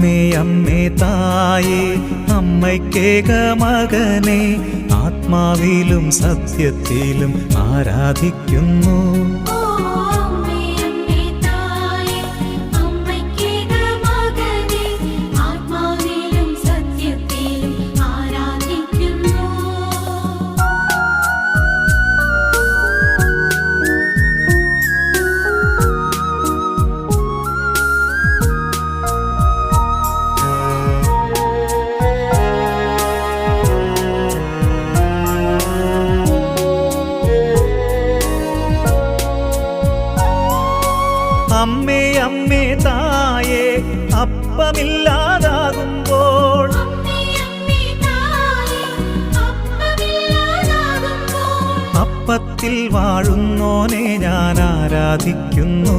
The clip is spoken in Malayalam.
അമ്മേ അമ്മേ തായേ അമ്മയ്ക്കേക മകനെ ആത്മാവിലും സത്യത്തിലും ആരാധിക്കുന്നു. അമ്മേ അമ്മേ തായേ അപ്പമില്ലാതാകുമ്പോൾ അപ്പത്തിൽ വാഴുന്നോനെ ഞാൻ ആരാധിക്കുന്നു.